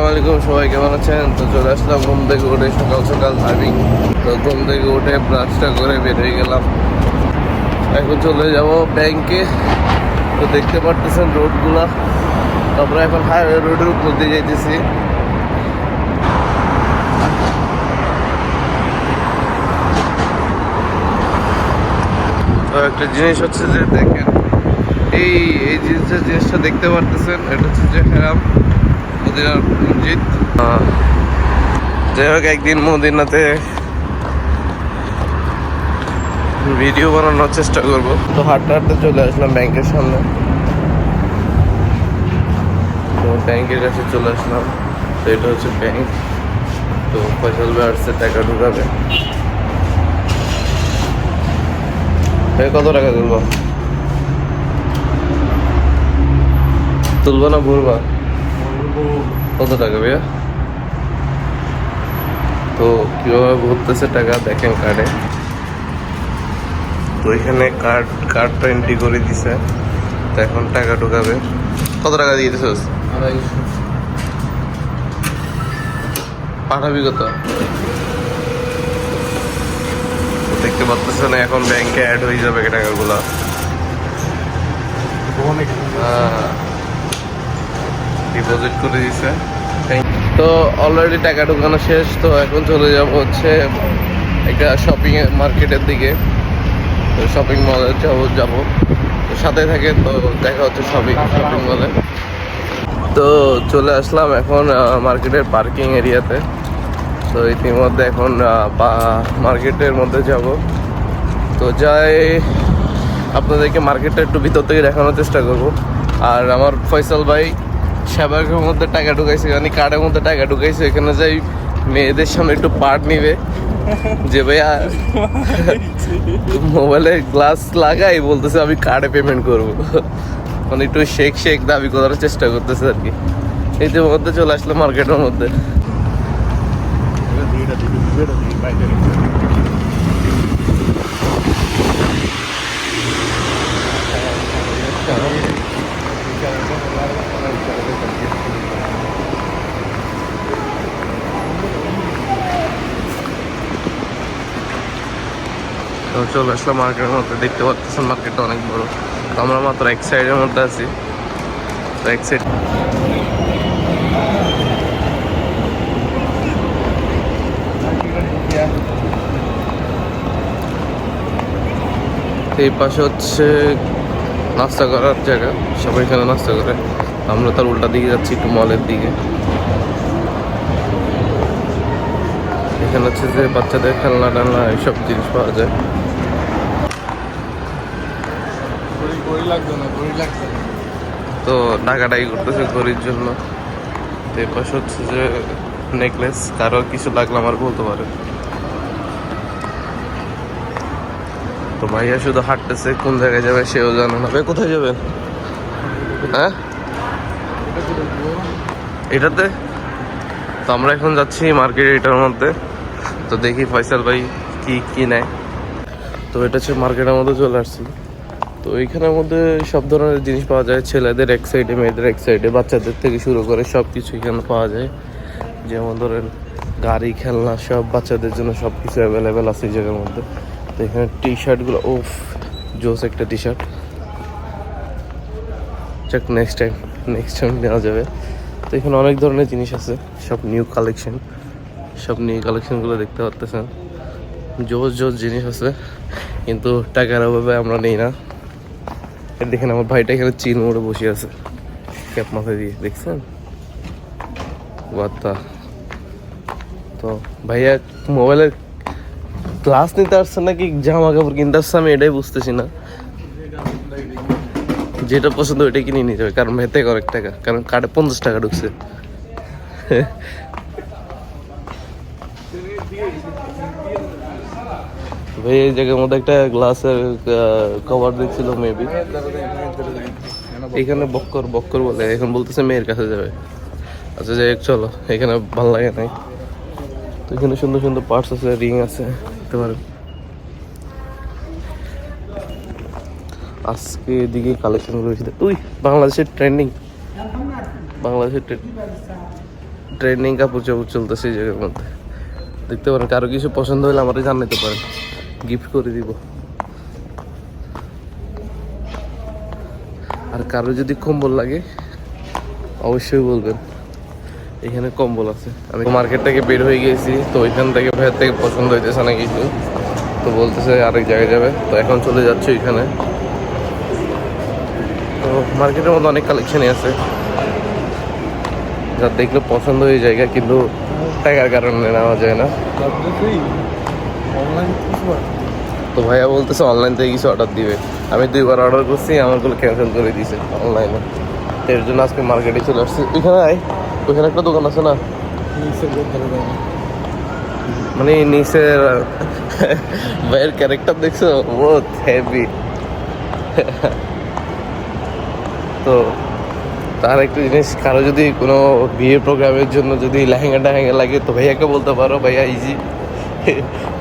আসসালামু আলাইকুম, সবাই কেমন আছেন? তো চলে আসলাম ঘুম থেকে উঠে সকাল সকাল ভাবি। তো ঘুম থেকে উঠে ব্রাশটা করে বের হয়ে গেলাম। এখন চলে যাব ব্যাংকে। তো দেখতে পারতেছেন রোডগুলা, আমরা এখন হাইওয়ে রোডের উপর দিয়ে যাইতেছি। তো একটা জিনিস হচ্ছে যে দেখেন, এই জিনিসটা দেখতে পারতেছেন, এটা হচ্ছে যে হেরাম মদিনার মসজিদ। যাই হোক, একদিন মদিনাতে ভিডিও বানানোর চেষ্টা করব। তো হাঁটতে হাঁটতে চলে আসলাম ব্যাংকের সামনে। তো ব্যাংকের কাছে চলে আসলাম। তো এটা হচ্ছে ব্যাংক। তো ফয়সাল ভাই আসছে টাকা ঢুকাবে। কত টাকা তুলবো না ভরবা? কত টাকা ভাইয়া? তো কিভাবে ভরতেছে টাকা দেখেন কার্ডে। তো এখানে কার্ডটা এন্ট্রি করে দিছে। তো এখন টাকা ঢুকাবে। কত টাকা দিয়ে দিছিস? 250। পাঠাবি কত? দেখতে পাচ্ছেন এখন ব্যাংকে অ্যাড হয়ে যাবে টাকাগুলো। ডিপোজিট করে দিছে। তো অলরেডি টাকা ঢুকানো শেষ। তো এখন চলে যাব হচ্ছে একটা শপিং মার্কেটের দিকে। তো শপিং মলে যাবো। তো সাথে থাকে, তো দেখা হচ্ছে শপিং মলে। তো চলে আসলাম এখন মার্কেটের পার্কিং এরিয়াতে। তো ইতিমধ্যে এখন মার্কেটের মধ্যে যাব। তো যাই আপনাদেরকে মার্কেটটা একটু ভিতর থেকে দেখানোর চেষ্টা করব। আর আমার ফয়সাল ভাই সেবাকের মধ্যে টাকা ঢুকাইছে, মানে কার্ডের মধ্যে টাকা ঢুকাইছে। এখানে যাই মেয়েদের সামনে একটু পার্ট নিবে যে ভাইয়া মোবাইলে গ্লাস লাগাই, বলতেছে আমি কার্ডে পেমেন্ট করব। মানে একটু শেক দাবি করার চেষ্টা করতেছে আর কি। এই যে মধ্যে চলে আসলো মার্কেটের মধ্যে। চলে আসলাম মার্কেটের মধ্যে। দেখতে পাচ্ছেন মার্কেটটা অনেক বড়। আমরা মাত্র এক সাইডের মধ্যে আছি। তো এক সাইড এই পাশে হচ্ছে নাস্তা করার জায়গা, সবাই এখানে নাস্তা করে। আমরা তার উল্টা দিকে যাচ্ছি একটু মলের দিকে। এখানে হচ্ছে যে বাচ্চাদের খেলনা টেলনা এইসব জিনিস পাওয়া যায়। তো ডাকাডাকি করতেছে ঘড়ির জন্য। তো এই পাশে হচ্ছে যে নেকলেস, কারো কিছু লাগলে আমার বলতে পারে। তো ভাইয়া শুধু হাঁটতেছে, কোন জায়গায় যাবে সেও জানে না। ভাই কোথায় যাবেন? হ্যাঁ, এটাতে। তো আমরা এখন যাচ্ছি মার্কেট এটার মধ্যে। তো দেখি ফয়সাল ভাই কি নেয়। তো এটা হচ্ছে মার্কেটের মধ্যে চলে আসছি। তো এইখানের মধ্যে সব ধরনের জিনিস পাওয়া যায়, ছেলেদের এক সাইডে, মেয়েদের এক সাইডে, বাচ্চাদের থেকে শুরু করে সব কিছু এখানে পাওয়া যায়। যেমন ধরেন গাড়ি, খেলনা, সব বাচ্চাদের জন্য সব কিছু অ্যাভেলেবেল আছে এই জায়গার মধ্যে। তো এখানে টি শার্টগুলো, ওফ জোস একটা টি শার্ট। যাক, নেক্সট টাইম নেওয়া যাবে। তো এখানে অনেক ধরনের জিনিস আছে, সব নিউ কালেকশনগুলো দেখতে পারতেছেন। জোস জিনিস আছে, কিন্তু টাকার অভাবে আমরা নেই না। দেখেন আমার ভাইটা এখানে চিন মোড়ে বসে আছে, ক্যাপ মাথায় দিয়ে, দেখছেন বার্তা। তো ভাইয়া মোবাইলের গ্লাস নিতে আসছে নাকি জামা কাপড় কিনতে আসছে, আমি এটাই বুঝতেছি না। যেটা পছন্দ ওইটাই কিনে নিয়ে যাবে, কারণ হেতে অনেক টাকা, কারণ কার্ডে 50 টাকা ঢুকছে। ভাই এই জায়গার মধ্যে একটা গ্লাসের কভার দিচ্ছিল মেবি। এখানে বক্কর বলে, এখন বলতেছে মেয়ের কাছে যাবে। আচ্ছা যাই হোক, চলো। এখানে ভালো লাগে নাই। তো এখানে সুন্দর সুন্দর পার্টস আছে, রিং আছে, দেখতে পারেন। আজকে এদিকে কালেকশন করেছি। বাংলাদেশের ট্রেন্ডিং ট্রেন্ডিং কাপড় চাপড় চলতেছে এই জায়গার মধ্যে, দেখতে পারেন। কারো কিছু পছন্দ হলে আমাদের জানাতে পারেন, গিফট করে দিব। আর কারো যদি কম্বল লাগে অবশ্যই বলবেন, এখানে কম্বল আছে। আমি মার্কেট থেকে বের হয়ে গিয়েছি, তো ওইখান থেকে ভাইয়ের থেকে পছন্দ হইতেছে না কিছু, তো বলতেছে আরেক জায়গায় যাবে, তো এখন চলে যাচ্ছে ওইখানে। তো মার্কেটের মধ্যে অনেক কালেকশনই আছে, যা দেখলে পছন্দ হয়ে জায়গা, কিন্তু টাকার কারণে নেওয়া যায় না। তো ভাইয়া বলতেছে অনলাইন থেকে কিছু অর্ডার দিবে। আমি 2বার অর্ডার করছি, আমারগুলো ক্যান্সেল করে দিয়েছে অনলাইনে। এর জন্য আজকে মার্কেটে চলে আসছি। ওইখানে একটা দোকান আছে না, মানে নিচের ভাইয়ের ক্যারেক্টার দেখছো, বহুত হেভি। তো তার একটা জিনিস, কারো যদি কোনো বিয়ের প্রোগ্রামের জন্য যদি লেহেঙ্গা টেহেঙ্গা লাগে, তো ভাইয়াকে বলতে পারো, ভাইয়া ইজি,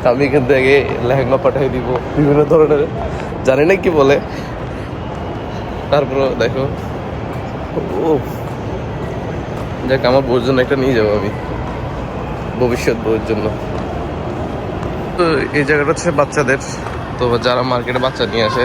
আমি এখান থেকে লেহেঙ্গা পাঠিয়ে দিব বিভিন্ন ধরনের, জানি না কি বলে। তারপরে দেখো, ও যাক, আমার বউর জন্য একটা নিয়ে যাবো আমি, ভবিষ্যৎ বউর জন্য। তো এই জায়গাটা হচ্ছে বাচ্চাদের, তো যারা মার্কেটে বাচ্চা নিয়ে আসে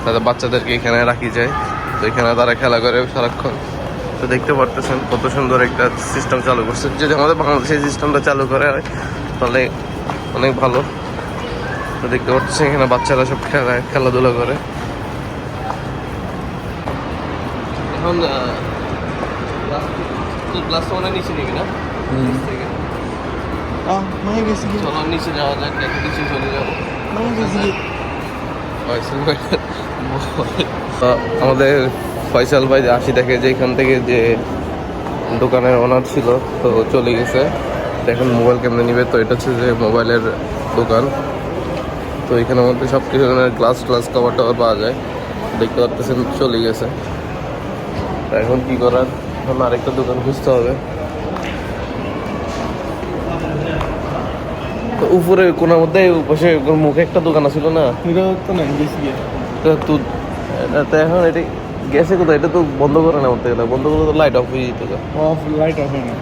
তাদের বাচ্চাদেরকে এখানে রাখি যায়, তো এখানে তারা খেলা করে সারাক্ষণ। তো দেখতে পারতেছেন কত সুন্দর একটা সিস্টেম চালু করছে। যদি আমাদের বাংলাদেশে সিস্টেমটা চালু করে হয় তাহলে অনেক ভালো। তো দেখতে পাচ্ছেন এখানে বাচ্চারা সব খেলাধুলা করে। এখন ক্লাস ওয়ানে নিচে নিবি না, চলো নিচে যাওয়া যাক, নিচে চলে যাবো। আমাদের ফয়সাল ভাই 80 দেখে যে এখান থেকে যে দোকানের ওনার ছিল, তো চলে গেছে। এখন মোবাইল কেমনে নিবে, তো এটা হচ্ছে যে মোবাইলের দোকান। তো এখানের মধ্যে সব কিছু গ্লাস কভার টভার পাওয়া যায়, দেখতে পাচ্ছেন চলে গেছে। এখন কি করার, এখন আরেকটা দোকান খুঁজতে হবে। তো উপরে কোনার মধ্যে পাশে মুখে একটা দোকান আছিল না, তো এখন এটা গেছে কোথায়, এটা তো বন্ধ করে না বলতে গেলে, বন্ধ করলে তো লাইট অফ হয়ে যেত। লাইট অফ হয় না।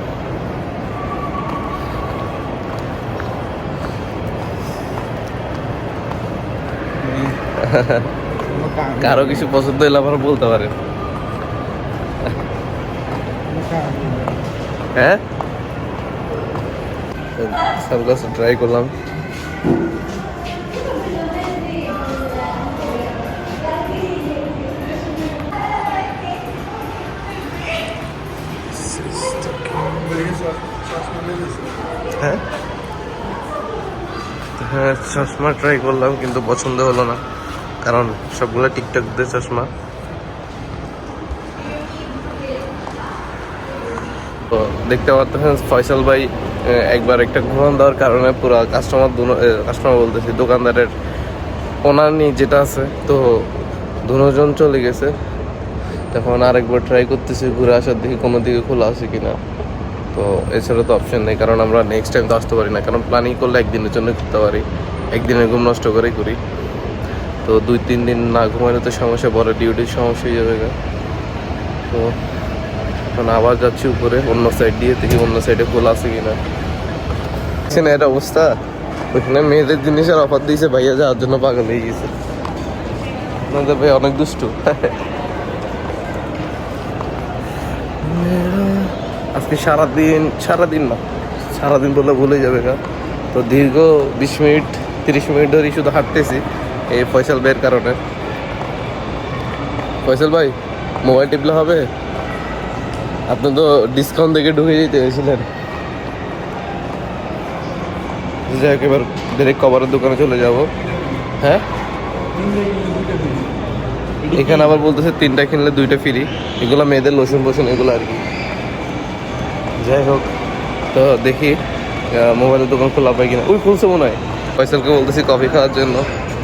কারো কিছু পছন্দ হলে আবার বলতে পারেন। হ্যাঁ, সানগ্লাস ট্রাই করলাম। হ্যাঁ হ্যাঁ, চশমা ট্রাই করলাম কিন্তু পছন্দ হলো না, কারণ সবগুলো টিকটকদের চশমা। তো দেখতে পাচ্ছেন ফয়সাল ভাই একবার একটা ঘুরান দেওয়ার কারণে পুরো কাস্টমার বলতেছি দোকানদারের ওনার নিয়ে যেটা আছে, তো দুজন চলে গেছে। তখন আরেকবার ট্রাই করতেছি ঘুরে আসার, দেখি কোনো দিকে খোলা আছে কিনা। তো এছাড়া তো অপশন নেই, কারণ আমরা নেক্সট টাইম তো আসতে পারি না, কারণ প্ল্যানিং করলে একদিনের জন্য ঘুরতে পারি, একদিনের ঘুম নষ্ট করেই করি। তো 2-3 দিন না ঘুমাইলে তো সমস্যা, বড় ডিউটির সমস্যা হয়ে যাবে। তো এখন আবার যাচ্ছি উপরে অন্য সাইড দিয়ে, দেখি অন্য সাইডে খোলা আছে কিনা। দেখছেন এর অবস্থা, ওইখানে মেয়েদের জিনিসের অফার দিয়েছে, ভাইয়া যাওয়ার জন্য পাগল হয়ে গেছে। আপনাদের ভাই অনেক দুষ্টু। আজকে সারাদিন বলে ভুলে যাবে না। তো দীর্ঘ 20-30 মিনিট ধরেই শুধু হাঁটতেছি এই ফয়সাল ভাইয়ের কারণে। ফয়সাল ভাই, মোবাইল টিপলে হবে? আপনি তো ডিসকাউন্ট দেখে ঢুকে যেতে হয়েছিলেন। যাই হোক, এবার ডাইরেক্ট কভারের দোকানে চলে যাব। হ্যাঁ, এখানে আবার বলতেছে 3টা কিনলে 2টা ফ্রি, এগুলো মেয়েদের লোশন বোশন এগুলো আর কি। যাই হোক, তো দেখি মোবাইলের দোকান খোলা পাই কিনা। ওই খুলছে মনে হয়। ফয়সালকে বলতেছি কফি খাওয়ার জন্য।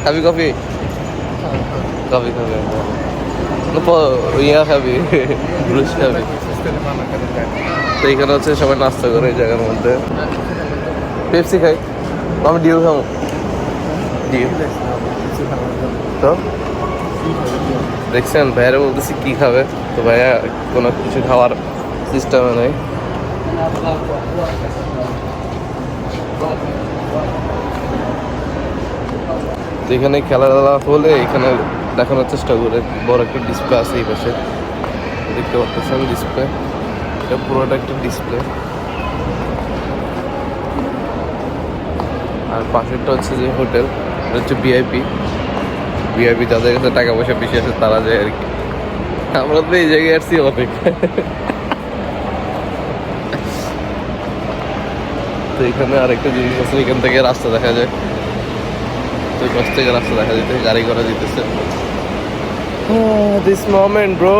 খাবি কফি? কফি খাবে, ইয়া খাবি, ব্রুশ খাবি। তো এখানে হচ্ছে সবাই নাস্তা করে এই জায়গার মধ্যে। পেপসি খাই, আমি ডিউ খাবো। ডিউ তো দেখছেন ভাইয়ারা বলতেছি কি খাবে, তো ভাইয়া কোনো কিছু খাওয়ার সিস্টেমে নেই। তো এখানে খেলাধুলা হলে এখানে দেখানোর চেষ্টা করে, বড় একটা ডিসপ্লে আছে এই পাশে, দেখতে পাচ্ছেন ডিসপ্লে, এটা পুরোটা একটা ডিসপ্লে। আর পাশেরটা হচ্ছে যে হোটেল, এটা হচ্ছে ভিআইপি। ভিআইপি যাদের কাছে টাকা পয়সা বেশি আছে তারা যায় আর কি। আমরা তো এই জায়গায় আসছি অনেক। তো এখানে আরেকটা জিনিস আছে, এখান থেকে রাস্তা দেখা যায়, তো পাশ থেকে রাস্তা দেখা যেতেছে, গাড়ি ঘোড়া দিতেছে। দিস মোমেন্ট ব্রো,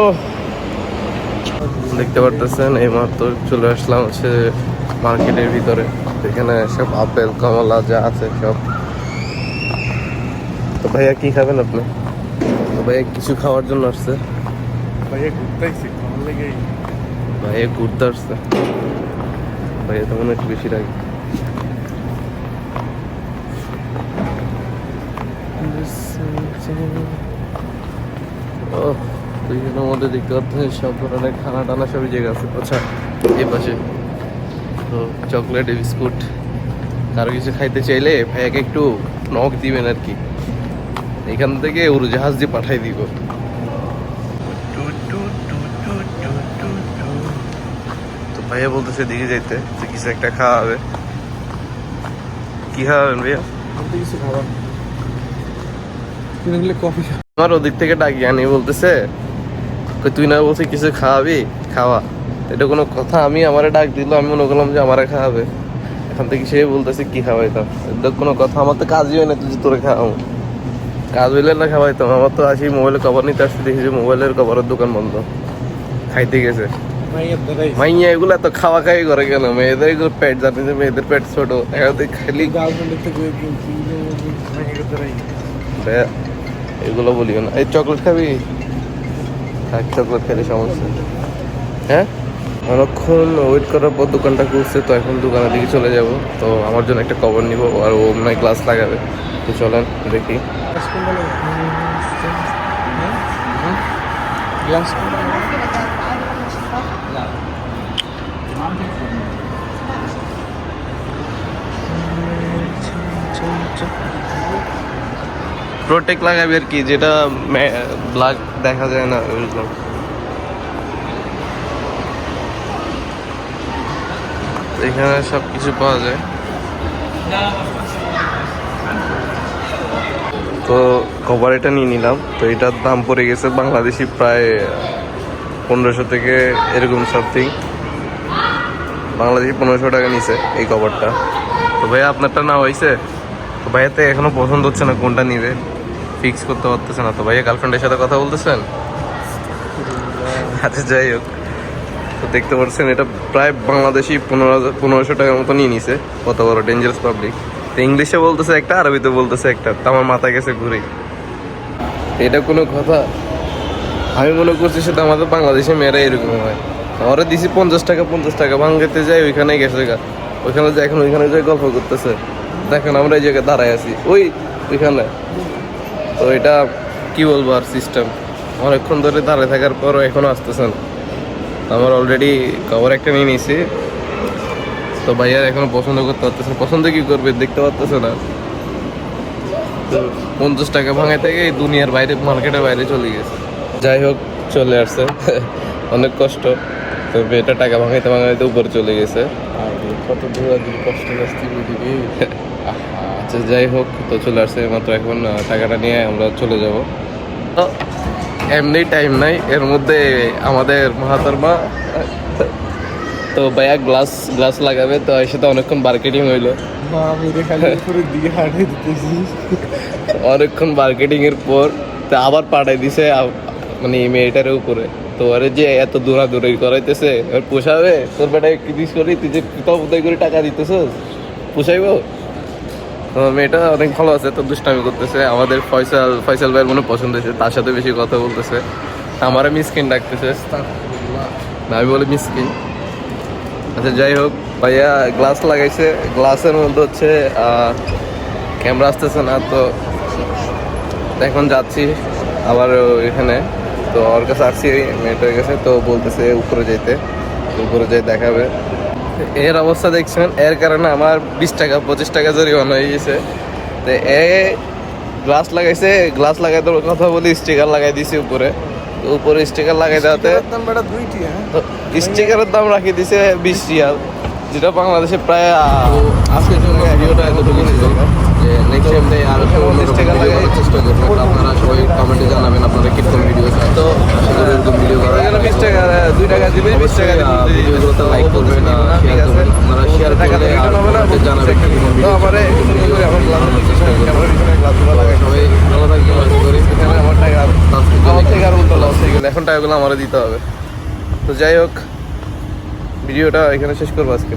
দেখতে পারতেছেন এই মাত্র চলে আসলাম হচ্ছে মার্কেটের ভিতরে। এখানে সব আপেল কমলা যা আছে সব। তো ভাইয়া কি খাবেন আপনি? তো ভাইয়া কিছু খাওয়ার জন্য আসছে। ভাইয়া ঘুরতে আসছি, ভালো লেগে। ভাইয়া ঘুরতে আসছে, ভাইয়া তো মনে একটু বেশি রাখি। ও তো এখানের মধ্যে দেখতে পাচ্ছেন সব ধরনের খানা টানা সবই জায়গা আছে। আচ্ছা এই পাশে তো চকলেট বিস্কুট, কারো কিছু খাইতে চাইলে ভাইয়াকে একটু নখ দিবেন আর কি, এখান থেকে উড়োজাহাজ দিয়ে পাঠাই দিব। তো ভাইয়া বলতেছে দিকে যাইতে, তো কিছু একটা খাওয়া হবে। কি খাওয়াবেন ভাইয়া? কিছু খাবার কিনে নিলে কফি। আমার ওদিক থেকে ডাকি আনি, বলতেছে তুই না বলছিস কিছু খাওয়াবি, খাওয়া। এটা কোনো কথা? আমি আমারে ডাক দিল, আমি মনে করলাম যে আমারে খাওয়াবে, এখান থেকে সে বলতেছে কি খাওয়াইতাম। এটা কোনো কথা? আমার তো কাজই হয় না তুই তোরে খাওয়াবো, কাজ হইলে না খাওয়াইতাম। আমার তো আসি মোবাইলে কভার নিতে আসতে, দেখি যে মোবাইলের কভারের দোকান বন্ধ, খাইতে গেছে। মাইয়া এগুলো এত খাওয়া খাই করে কেন? মেয়েদের এগুলো পেট, জানি যে মেয়েদের পেট ছোট, খালি এগুলো বলিও না। এই চকলেট খাবি? থাক, চকলেট খেলে সমস্যা। হ্যাঁ, অনেকক্ষণ ওয়েট করার পর দোকানটা খুলছে, তো এখন দোকানের দিকে চলে যাব। তো আমার জন্য একটা কভার নিব, আর ও মনে হয় গ্লাস লাগাবে। তো চলেন দেখি। প্রোটেক্ট লাগাবি আর কি, যেটা ব্ল্যাক দেখা যায় না ওইরকম। এখানে সব কিছু পাওয়া যায়। তো কভার এটা নিয়ে নিলাম। তো এটার দাম পড়ে গেছে বাংলাদেশি প্রায় 1500 থেকে এরকম সামথিং। বাংলাদেশি 1500 টাকা নিছে এই কভারটা। তো ভাইয়া আপনারটা না হয়েছে? তো ভাইয়াতে এখনো পছন্দ হচ্ছে না কোনটা নিবে, ফিক্স করতে পারতেছে না। তো ভাইয়া গার্লফ্রেন্ডের সাথে কথা বলতেছেন? আচ্ছা যাই হোক, তো দেখতে পাচ্ছেন এটা প্রায় বাংলাদেশি 1500 টাকার মতো নিয়ে নিছে। কত বড় ডেঞ্জারাস পাবলিক। তো ইংলিশে বলতেছে একটা, আরবিতে বলতেছে একটা, তো আমার মাথা গেছে ঘুরে। এটা কোনো কথা? আমি মনে করছি সেটা আমাদের বাংলাদেশে মেয়েরা এরকম হয়। ওরা দিছি 50 টাকা ভাঙতে যাই, ওইখানে গেছে গা, ওইখানে যাই, এখন ওইখানে যাই গল্প করতেছে। দেখেন আমরা এই জায়গায় দাঁড়ায় আছি ওইখানে। তো এটা কি বলবো আর, সিস্টেম অনেকক্ষণ ধরে দাঁড়ায় থাকার পরও এখনো আসতেছেন। আমার অলরেডি কভার একটা নিয়ে নিয়েছি। তো ভাইয়ার এখনো পছন্দ করতে পারতেছে, পছন্দ কি করবে দেখতে পারতেছে না। তো 50 টাকা ভাঙায় থেকে দুনিয়ার বাইরে, মার্কেটের বাইরে চলে গেছে। যাই হোক চলে আসছে, অনেক কষ্ট। তো এটা টাকা ভাঙাইতে উপরে চলে গেছে। কত দূর কষ্ট আসছি ওইদিকে। আচ্ছা যাই হোক, তো চলে আসছে মাত্র, এখন টাকাটা নিয়ে আমরা চলে যাব। তো এমনি টাইম নাই এর মধ্যে আমাদের মহাতর্মা। তো ভাইয়া গ্লাস লাগাবে, তো এর সাথে অনেকক্ষণ মার্কেটিং হইলো। অনেকক্ষণ মার্কেটিং এর পর তো আবার পাঠাই দিছে মানে মেয়েটার উপরে। তো আরে যে এত দূরাদূরি করাইতেছে, এবার পোষাবে? তোর বেটা কি দিস করি, তুই যে উদয় করে টাকা দিতেছিস, পোষাইবো? তো মেয়েটা অনেক ভালো আছে, তো দুষ্টামি করতেছে। আমাদের ফয়সাল ভাইয়ের মনে পছন্দ হয়েছে, তার সাথে বেশি কথা বলতেছে। আমারে মিসকিন ডাকতেছে না, আমি বলি মিসকিন। আচ্ছা যাই হোক, ভাইয়া গ্লাস লাগাইছে, গ্লাসের মধ্যে হচ্ছে ক্যামেরা আসতেছে না। তো এখন যাচ্ছি আবার এখানে। তো ওর কাছে আসছি মেয়েটার কাছে, তো বলতেছে উপরে যাইতে, উপরে যাই দেখাবে। এর অবস্থা দেখছেন, এর কারণে আমার 20 টাকা 25 টাকা জরিমানা হয়ে গেছে। তো এ গ্লাস লাগাইছে, গ্লাস লাগাই তোর কথা বলি স্টিকার লাগাই দিছি উপরে। তো উপরে স্টিকার লাগাই দেওয়াতে দাম বেটা 2টি। তো স্টিকারের দাম রাখি দিছে 20 রিয়াল, যেটা বাংলাদেশে প্রায় আজকের জন্য ভিডিওটা এতটুকু ছিল যে নেক্সট টাইম থেকে আরো সব অন্য চেষ্টা করার চেষ্টা করবো। আপনারা সবাই কমেন্টে জানাবেন আপনারা কিরকম ভিডিও চান, তো আশা করি এরকম ভিডিও করার 20 টাকা 2 টাকা দিবে, 20 টাকা অবশ্যই ভিডিওগুলোতে লাইক করবেন, শেয়ার করবেন। আপনারা শেয়ার করলে আর কমেন্টে জানাবেন কিরকম ভিডিও আমার চেষ্টা করবো। সবাই ভালো থাকবেন আশা করি। আমার থেকে আর উল্টো লস হয়ে গেল, এখন টাকাগুলো আমারও দিতে হবে। তো যাই হোক, ভিডিওটা এখানে শেষ করবো আজকে।